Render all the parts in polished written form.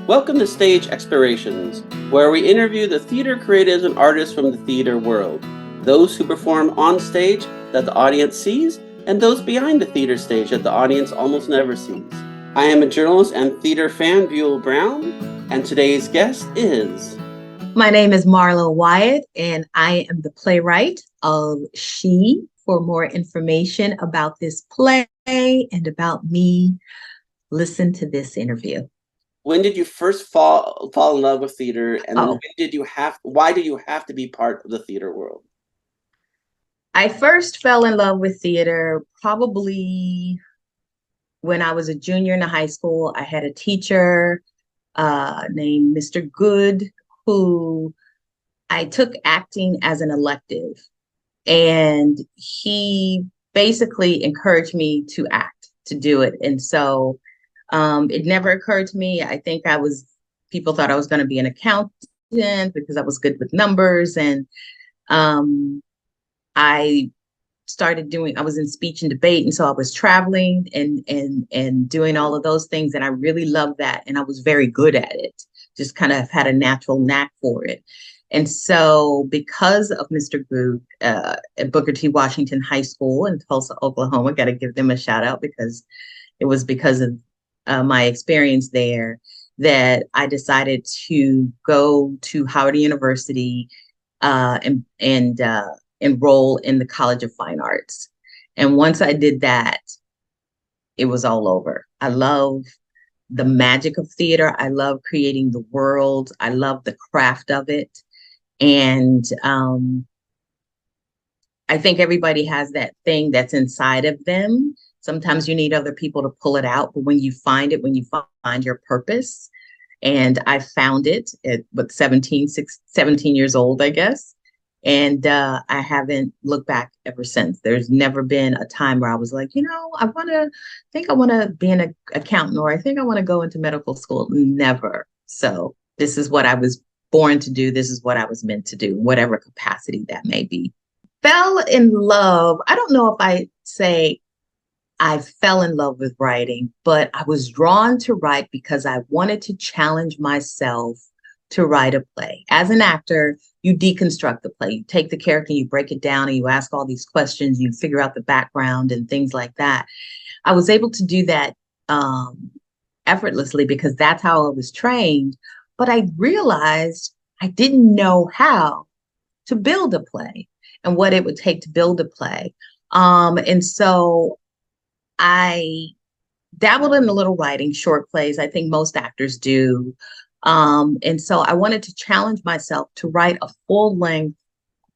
Welcome to Stage Explorations, where we interview the theater creatives and artists from the theater world, those who perform on stage that the audience sees, and those behind the theater stage that the audience almost never sees. I am a journalist and theater fan, Buell Brown, and today's guest is... My name is Marlow Wyatt, and I am the playwright of SHE. For more information about this play and about me, listen to this interview. When did you first fall in love with theater, and then why did you have to be part of the theater world? I first fell in love with theater probably when I was a junior in high school. I had a teacher named Mr. Good, who I took acting as an elective, and he basically encouraged me to act, to do it. And so it never occurred to me. I think people thought I was going to be an accountant because I was good with numbers. And I was in speech and debate. And so I was traveling and doing all of those things. And I really loved that. And I was very good at it, just kind of had a natural knack for it. And so because of Mr. Booth at Booker T. Washington High School in Tulsa, Oklahoma, got to give them a shout out because it was because of my experience there that I decided to go to Howard University and enroll in the College of Fine Arts. And once I did that, it was all over. I love the magic of theater. I love creating the world. I love the craft of it. And I think everybody has that thing that's inside of them. Sometimes you need other people to pull it out, but when you find find your purpose, and I found it at 17 years old, I guess. And I haven't looked back ever since. There's never been a time where I was like, I want to be an accountant, or I think I want to go into medical school. Never. So this is what I was born to do. This is what I was meant to do, whatever capacity that may be. Fell in love. I don't know if I say I fell in love with writing, but I was drawn to write because I wanted to challenge myself to write a play. As an actor, you deconstruct the play. You take the character, you break it down, and you ask all these questions, you figure out the background and things like that. I was able to do that effortlessly because that's how I was trained. But I realized I didn't know how to build a play and what it would take to build a play. And so I dabbled in a little writing, short plays. I think most actors do. And so I wanted to challenge myself to write a full-length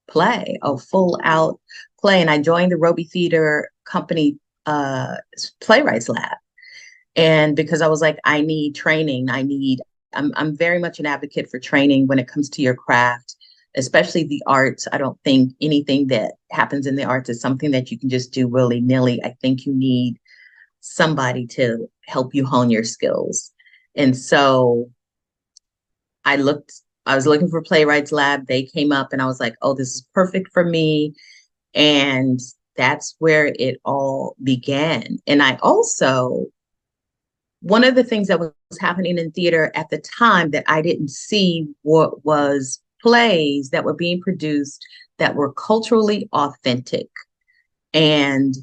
play, a full-out play. And I joined the Roby Theater Company Playwrights Lab. And because I was like, I need training. I'm very much an advocate for training when it comes to your craft, especially the arts. I don't think anything that happens in the arts is something that you can just do willy-nilly. I think you need somebody to help you hone your skills. And so I was looking for Playwrights Lab. They came up and I was like, oh, this is perfect for me. And that's where it all began. And one of the things that was happening in theater at the time that I didn't see what was plays that were being produced that were culturally authentic. And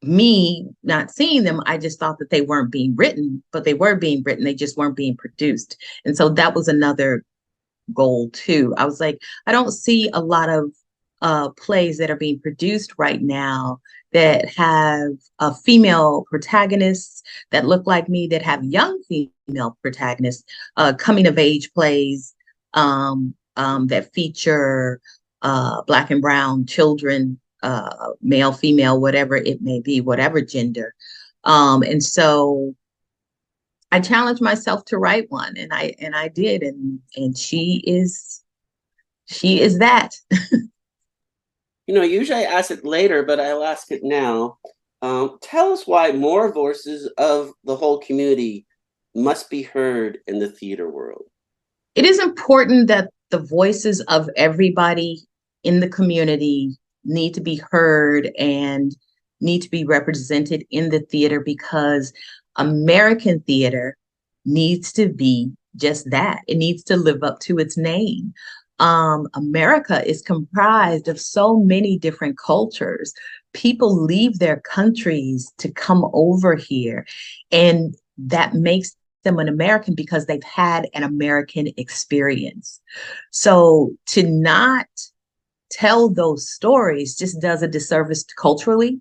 me not seeing them, I just thought that they weren't being written, but they were being written. They just weren't being produced. And so that was another goal too. I was like, I don't see a lot of plays that are being produced right now that have female protagonists that look like me, that have young female protagonists, coming of age plays that feature Black and brown children, male, female, whatever it may be, whatever gender. And so I challenged myself to write one, and I did, and she is that. Usually I ask it later, but I'll ask it now. Tell us why more voices of the whole community must be heard in the theater world. It is important that the voices of everybody in the community need to be heard and need to be represented in the theater, because American theater needs to be just that. It needs to live up to its name. America is comprised of so many different cultures. People leave their countries to come over here, and that makes them an American because they've had an American experience. So to not tell those stories just does a disservice culturally.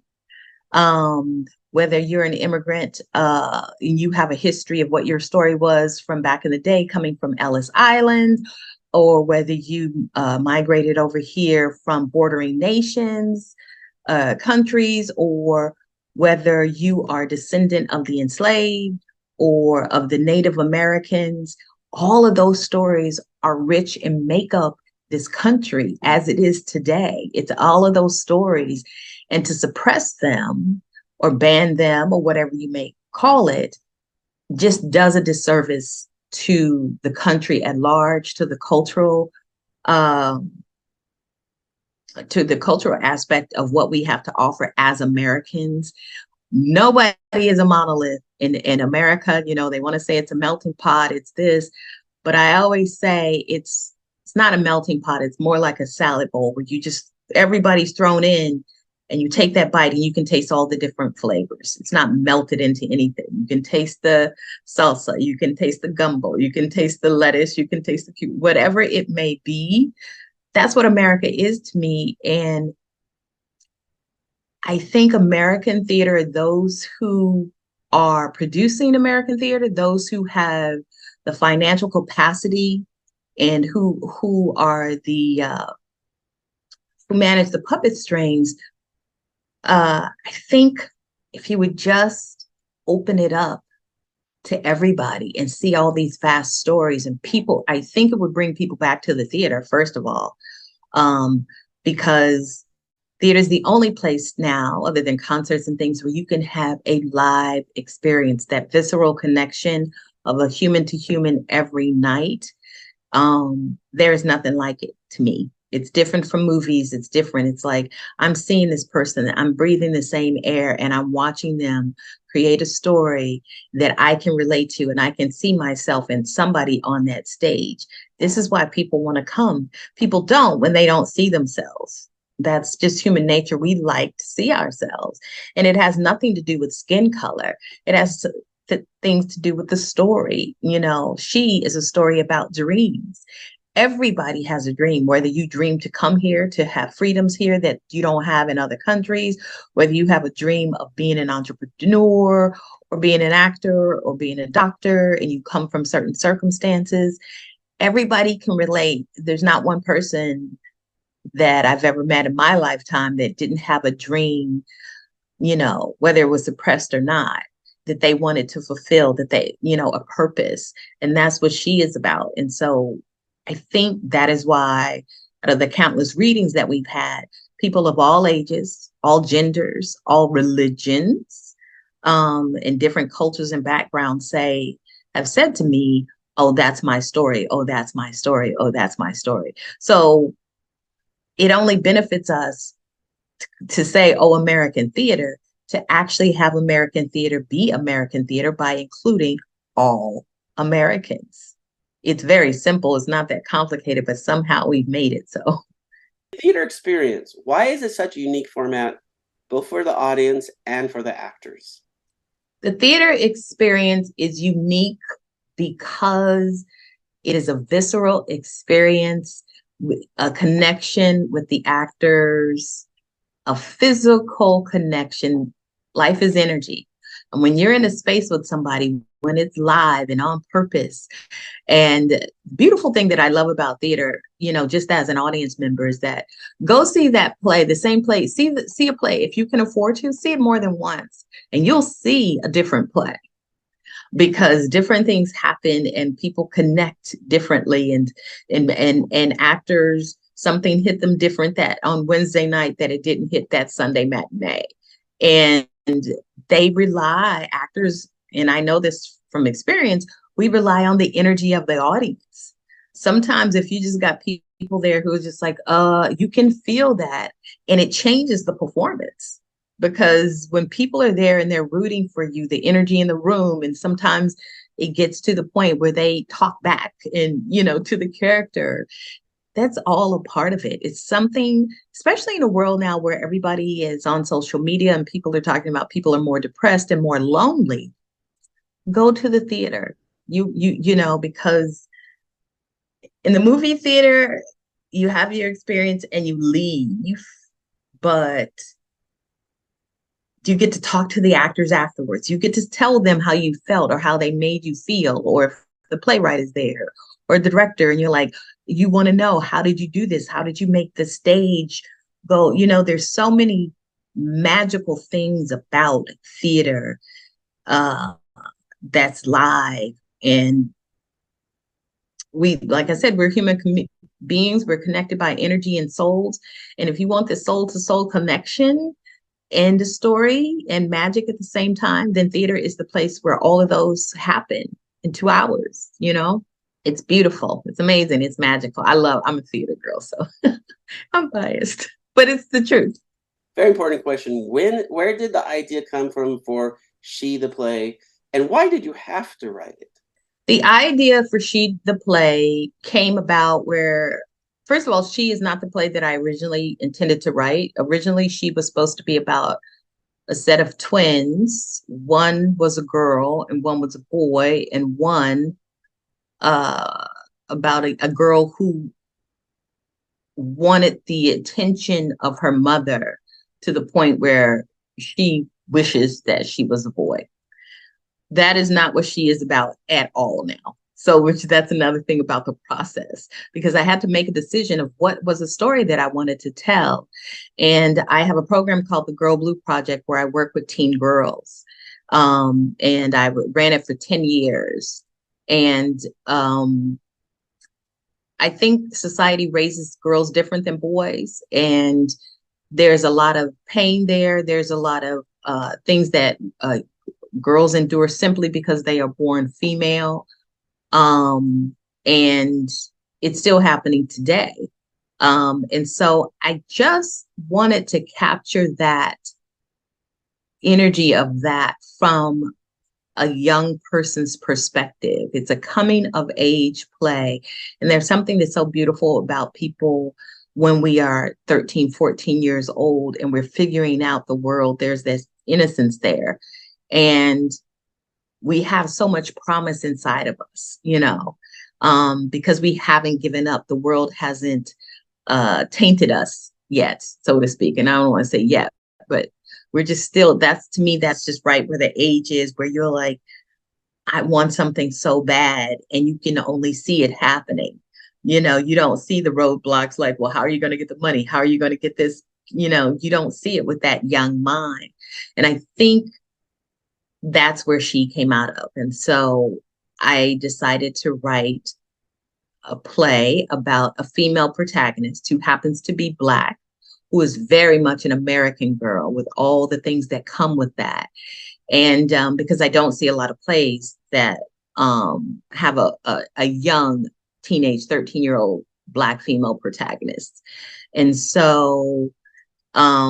Whether you're an immigrant, you have a history of what your story was from back in the day coming from Ellis Island, or whether you migrated over here from bordering nations, countries, or whether you are a descendant of the enslaved or of the Native Americans, all of those stories are rich and make up this country as it is today. It's all of those stories. And to suppress them or ban them or whatever you may call it just does a disservice to the country at large, to the cultural aspect of what we have to offer as Americans. Nobody is a monolith in America. You know, they want to say it's a melting pot, it's this, but I always say it's not a melting pot. It's more like a salad bowl where you just, everybody's thrown in and you take that bite and you can taste all the different flavors. It's not melted into anything. You can taste the salsa, you can taste the gumbo, you can taste the lettuce, you can taste the cucumber, whatever it may be. That's what America is to me. And I think American theater, those who are producing American theater, those who have the financial capacity and who are the who manage the puppet strings, I think if you would just open it up to everybody and see all these vast stories and people, I think it would bring people back to the theater, first of all, because theater is the only place now, other than concerts and things, where you can have a live experience, that visceral connection of a human to human every night. There is nothing like it to me. It's different from movies. It's different. It's like I'm seeing this person, I'm breathing the same air, and I'm watching them create a story that I can relate to, and I can see myself in somebody on that stage. This is why people want to come. People don't when they don't see themselves. That's just human nature. We like to see ourselves, and it has nothing to do with skin color. It has things to do with the story. You know, SHE is a story about dreams. Everybody has a dream, whether you dream to come here to have freedoms here that you don't have in other countries, whether you have a dream of being an entrepreneur or being an actor or being a doctor, and you come from certain circumstances. Everybody can relate. There's not one person that I've ever met in my lifetime that didn't have a dream, you know, whether it was suppressed or not, that they wanted to fulfill, that they, you know, a purpose. And that's what SHE is about. And so I think that is why out of the countless readings that we've had, people of all ages, all genders, all religions, and different cultures and backgrounds have said to me, oh, that's my story. Oh, that's my story. Oh, that's my story. So it only benefits us to say, oh, American theater, to actually have American theater be American theater by including all Americans. It's very simple. It's not that complicated, but somehow we've made it so. Theater experience. Why is it such a unique format, both for the audience and for the actors? The theater experience is unique because it is a visceral experience, a connection with the actors, a physical connection. Life is energy. And when you're in a space with somebody, when it's live and on purpose, and the beautiful thing that I love about theater, you know, just as an audience member, is that go see that play, the same play, see a play. If you can afford to, see it more than once, and you'll see a different play, because different things happen and people connect differently, and actors, something hit them different that on Wednesday night that it didn't hit that Sunday matinee. And they rely, actors, and I know this from experience, we rely on the energy of the audience. Sometimes if you just got people there who are just like, you can feel that, and it changes the performance. Because when people are there and they're rooting for you, the energy in the room, and sometimes it gets to the point where they talk back and, to the character. That's all a part of it. It's something, especially in a world now where everybody is on social media and people are talking about people are more depressed and more lonely. Go to the theater. Because in the movie theater, you have your experience and you leave, but you get to talk to the actors afterwards. You get to tell them how you felt or how they made you feel, or if the playwright is there or the director, and you're like, you want to know, how did you do this? How did you make the stage go? There's so many magical things about theater that's live. And like I said, we're human beings. We're connected by energy and souls. And if you want the soul to soul connection and the story and magic at the same time, then theater is the place where all of those happen in 2 hours. It's beautiful. It's amazing. It's magical. I'm a theater girl, so I'm biased, but it's the truth. Very important question. Where did the idea come from for SHE the play, and why did you have to write it? The idea for SHE the play came about where, first of all, SHE is not the play that I originally intended to write. Originally, SHE was supposed to be about a set of twins. One was a girl and one was a boy, and one about a girl who wanted the attention of her mother to the point where she wishes that she was a boy. That is not what SHE is about at all now. So that's another thing about the process, because I had to make a decision of what was a story that I wanted to tell. And I have a program called the Girl Blue Project where I work with teen girls. And I ran it for 10 years. And I think society raises girls different than boys. And there's a lot of pain there. There's a lot of things that girls endure simply because they are born female. And it's still happening today. And so I just wanted to capture that energy of that from a young person's perspective. It's a coming of age play. And there's something that's so beautiful about people when we are 13, 14 years old and we're figuring out the world. There's this innocence there. And we have so much promise inside of us, because we haven't given up. The world hasn't tainted us yet, so to speak. And I don't want to say yet, but we're just still, to me, that's just right where the age is, where you're like, I want something so bad, and you can only see it happening. You don't see the roadblocks like, well, how are you going to get the money? How are you going to get this? You don't see it with that young mind. And I think that's where SHE came out of. And so I decided to write a play about a female protagonist who happens to be Black, who is very much an American girl with all the things that come with that. And because I don't see a lot of plays that have a young teenage 13-year-old Black female protagonist. And so I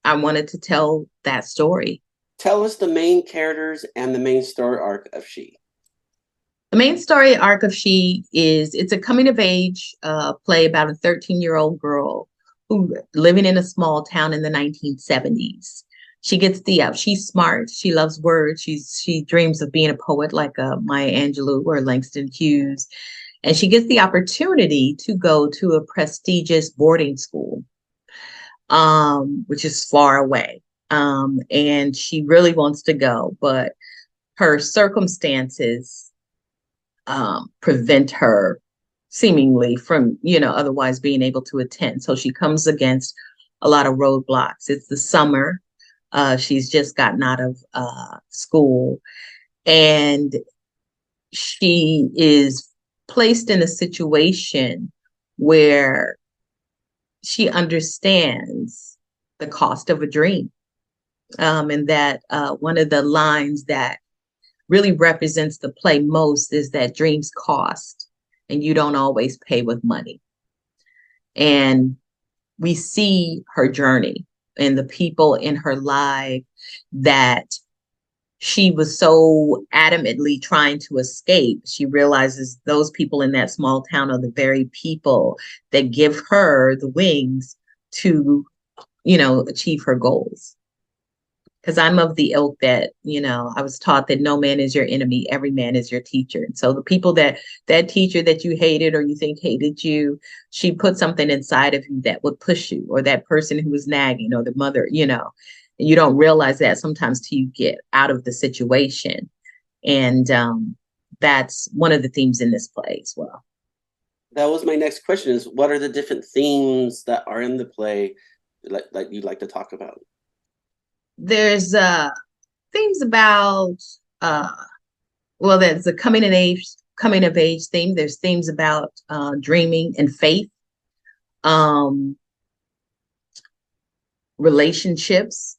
wanted to tell that story. Tell us the main characters and the main story arc of SHE. The main story arc of SHE it's a coming of age play about a 13-year-old girl who living in a small town in the 1970s. She gets she's smart. She loves words. She dreams of being a poet like Maya Angelou or Langston Hughes. And she gets the opportunity to go to a prestigious boarding school, which is far away. And she really wants to go, but her circumstances prevent her seemingly from, otherwise being able to attend. So she comes against a lot of roadblocks. It's the summer. She's just gotten out of school, and she is placed in a situation where she understands the cost of a dream. And that one of the lines that really represents the play most is that dreams cost, and you don't always pay with money. And we see her journey and the people in her life that she was so adamantly trying to escape, she realizes those people in that small town are the very people that give her the wings to, achieve her goals. Because I'm of the ilk that, I was taught that no man is your enemy, every man is your teacher. And so the people that teacher that you hated or you think hated you, she put something inside of you that would push you, or that person who was nagging, or the mother, and you don't realize that sometimes till you get out of the situation. And that's one of the themes in this play as well. That was my next question: is what are the different themes that are in the play that you'd like to talk about? There's themes about well, there's a coming of age theme. There's themes about dreaming and faith, relationships,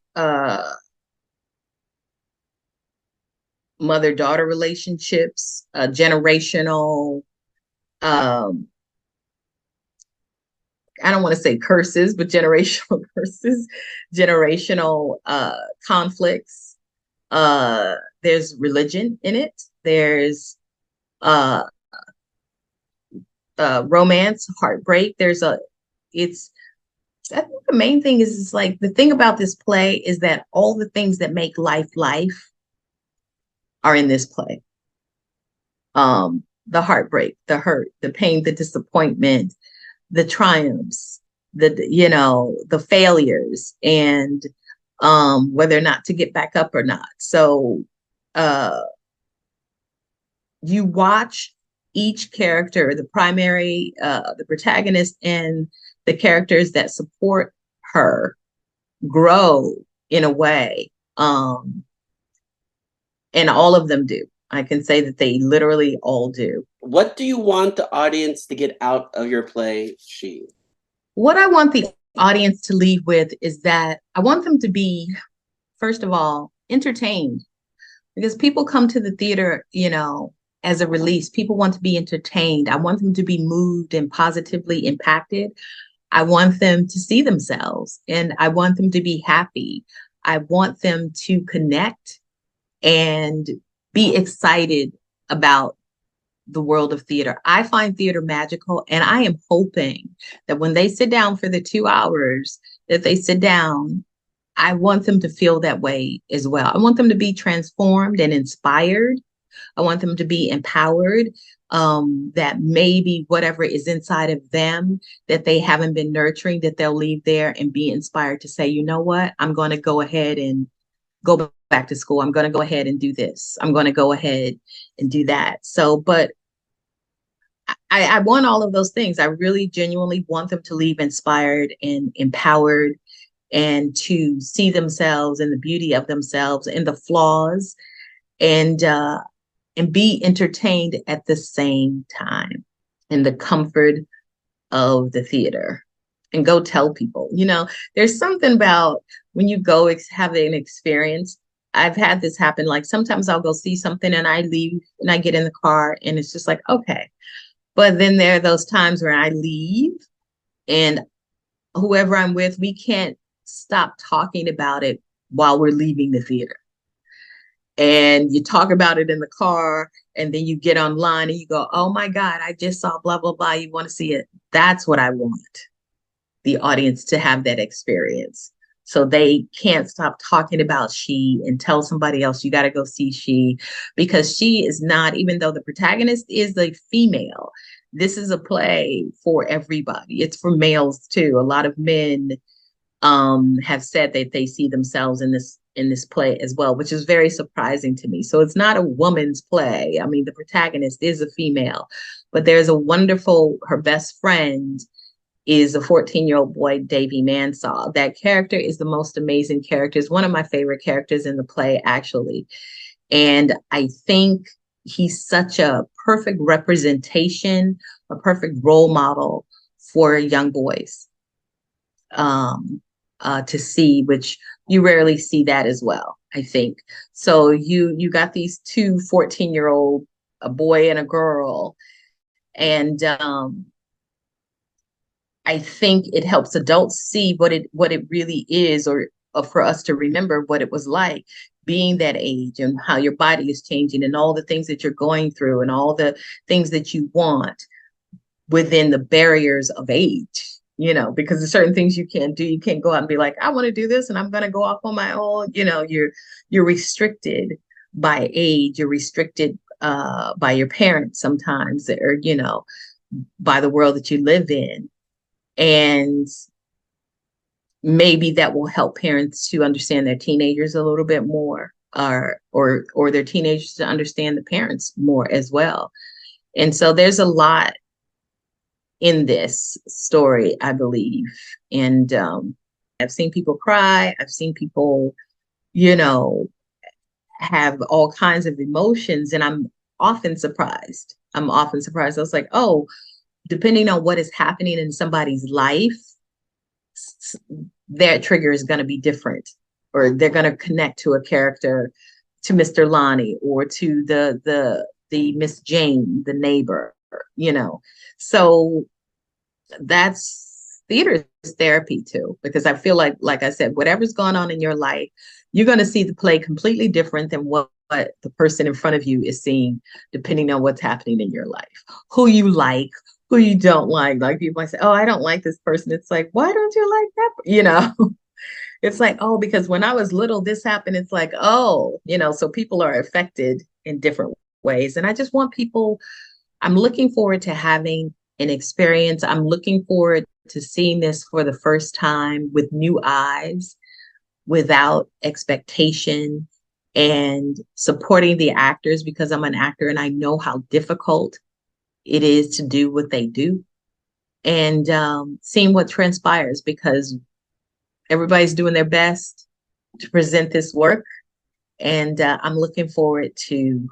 mother-daughter relationships, generational, I don't want to say curses, but generational curses, generational conflicts. There's religion in it. There's romance, heartbreak. I think the main thing is like, the thing about this play is that all the things that make life are in this play. The heartbreak, the hurt, the pain, the disappointment, the triumphs, the failures, and whether or not to get back up or not. So you watch each character, the primary, the protagonist, and the characters that support her grow in a way. And all of them do. I can say that they literally all do. What do you want the audience to get out of your play, SHE? What I want the audience to leave with is that I want them to be, first of all, entertained. Because people come to the theater, as a release. People want to be entertained. I want them to be moved and positively impacted. I want them to see themselves, and I want them to be happy. I want them to connect and be excited about the world of theater. I find theater magical, and I am hoping that when they sit down for the 2 hours that they sit down, I want them to feel that way as well. I want them to be transformed and inspired. I want them to be empowered, that maybe whatever is inside of them that they haven't been nurturing, that they'll leave there and be inspired to say, you know what, I'm going to go ahead and go back to school. I'm going to go ahead and do this. I'm going to go ahead and do that. So, but I want all of those things. I really genuinely want them to leave inspired and empowered, and to see themselves and the beauty of themselves and the flaws, and be entertained at the same time, in the comfort of the theater. And go tell people, there's something about when you go have an experience. I've had this happen. Like, sometimes I'll go see something and I leave and I get in the car and it's just like, okay. But then there are those times where I leave and whoever I'm with, we can't stop talking about it while we're leaving the theater. And you talk about it in the car, and then you get online and you go, oh my God, I just saw blah, blah, blah. You want to see it? That's what I want the audience to have, that experience. So they can't stop talking about SHE and tell somebody else, you got to go see SHE, because SHE is not, even though the protagonist is a female, this is a play for everybody. It's for males too. A lot of men have said that they see themselves in this play as well, which is very surprising to me. So it's not a woman's play. I mean, the protagonist is a female, but there's a wonderful, her best friend is a 14-year-old boy, Davy Mansell. That character is the most amazing character. It's one of my favorite characters in the play, actually. And I think he's such a perfect representation, a perfect role model for young boys to see, which you rarely see that as well, I think. So you got these two 14-year-old, a boy and a girl, and I think it helps adults see what it really is, or for us to remember what it was like being that age and how your body is changing and all the things that you're going through and all the things that you want within the barriers of age, because there's certain things you can't do. You can't go out and be like, I want to do this and I'm going to go off on my own. You're restricted by age. You're restricted by your parents sometimes, or, by the world that you live in. And maybe that will help parents to understand their teenagers a little bit more, or their teenagers to understand the parents more as well. And so there's a lot in this story, I believe. And I've seen people cry. I've seen people, have all kinds of emotions. And I'm often surprised. I was like, oh, depending on what is happening in somebody's life, their trigger is going to be different, or they're going to connect to a character, to Mr. Lonnie, or to the Miss Jane, the neighbor, So that's theater therapy too, because I feel like I said, whatever's going on in your life, you're going to see the play completely different than what the person in front of you is seeing, depending on what's happening in your life, who you like, who you don't like. Like people might say, oh, I don't like this person. It's like, why don't you like that? It's like, oh, because when I was little, this happened. It's like, oh, so people are affected in different ways. And I just want people, I'm looking forward to having an experience. I'm looking forward to seeing this for the first time with new eyes, without expectation, and supporting the actors, because I'm an actor and I know how difficult it is to do what they do, and seeing what transpires, because everybody's doing their best to present this work. And I'm looking forward to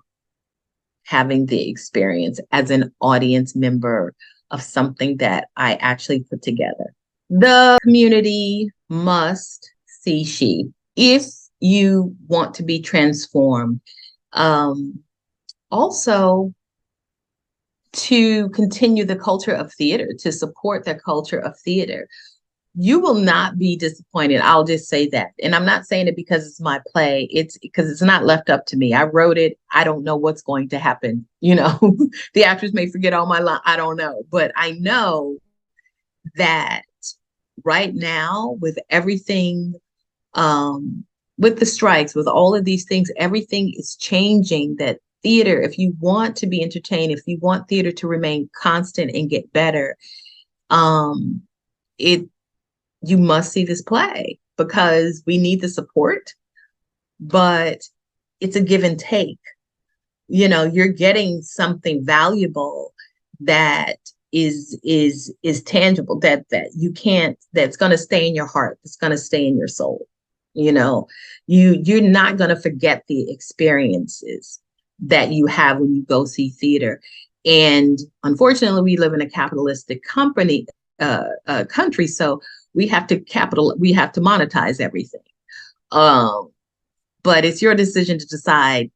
having the experience as an audience member of something that I actually put together. The community must see SHE if you want to be transformed. Also, to continue the culture of theater, to support the culture of theater. You will not be disappointed. I'll just say that. And I'm not saying it because it's my play. It's because it's not left up to me. I wrote it. I don't know what's going to happen. The actors may forget all my lines. I don't know. But I know that right now, with everything, with the strikes, with all of these things, everything is changing. That theater, if you want to be entertained, if you want theater to remain constant and get better, you must see this play, because we need the support, but it's a give and take. You're getting something valuable that is tangible, that you can't, that's going to stay in your heart, that's going to stay in your soul. You're not going to forget the experiences that you have when you go see theater. And unfortunately, we live in a capitalistic country, so we have to monetize everything. But it's your decision to decide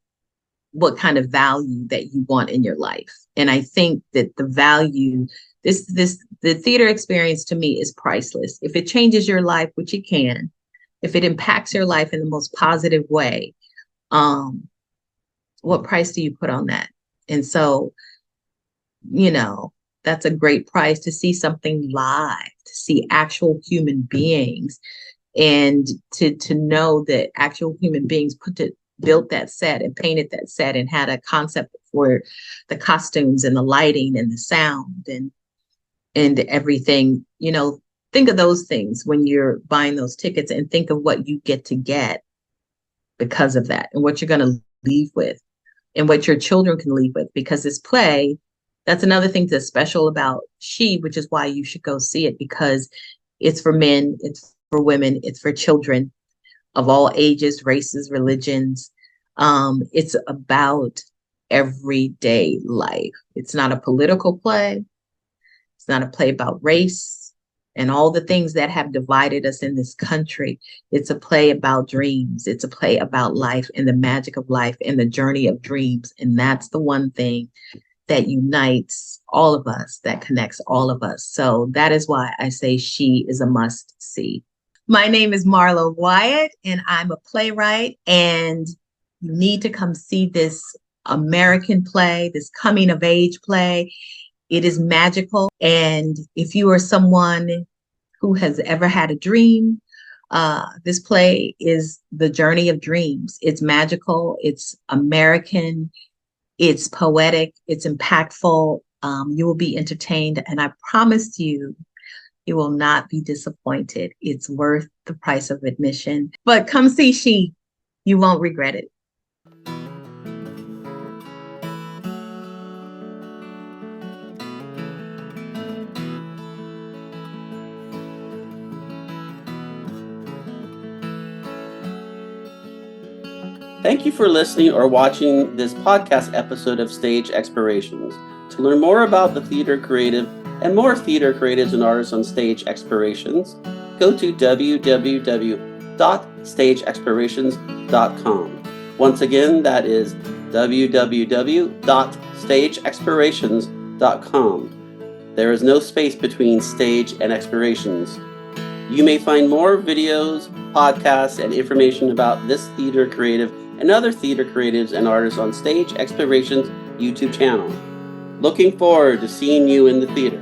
what kind of value that you want in your life. And I think that the value, the theater experience to me is priceless. If it changes your life, which it can, if it impacts your life in the most positive way, what price do you put on that? And so, that's a great price, to see something live, to see actual human beings, and to know that actual human beings built that set and painted that set and had a concept for the costumes and the lighting and the sound and everything. Think of those things when you're buying those tickets, and think of what you get to get because of that, and what you're going to leave with, and what your children can leave with. Because this play, that's another thing that's special about SHE, which is why you should go see it, because it's for men, it's for women, it's for children of all ages, races, religions. It's about everyday life. It's not a political play. It's not a play about race and all the things that have divided us in this country. It's a play about dreams. It's a play about life and the magic of life and the journey of dreams. And that's the one thing that unites all of us, that connects all of us. So that is why I say SHE is a must see. My name is Marlow Wyatt, and I'm a playwright, and you need to come see this American play, this coming of age play. It is magical, and if you are someone who has ever had a dream, this play is the journey of dreams. It's magical, it's American, it's poetic, it's impactful. You will be entertained, and I promise you, you will not be disappointed. It's worth the price of admission. But come see SHE. You won't regret it. Thank you for listening or watching this podcast episode of Stage Explorations. To learn more about the theater creative and more theater creatives and artists on Stage Explorations, go to www.stageexplorations.com. Once again, that is www.stageexplorations.com. There is no space between stage and explorations. You may find more videos, podcasts, and information about this theater creative and other theater creatives and artists on Stage Explorations YouTube channel. Looking forward to seeing you in the theater.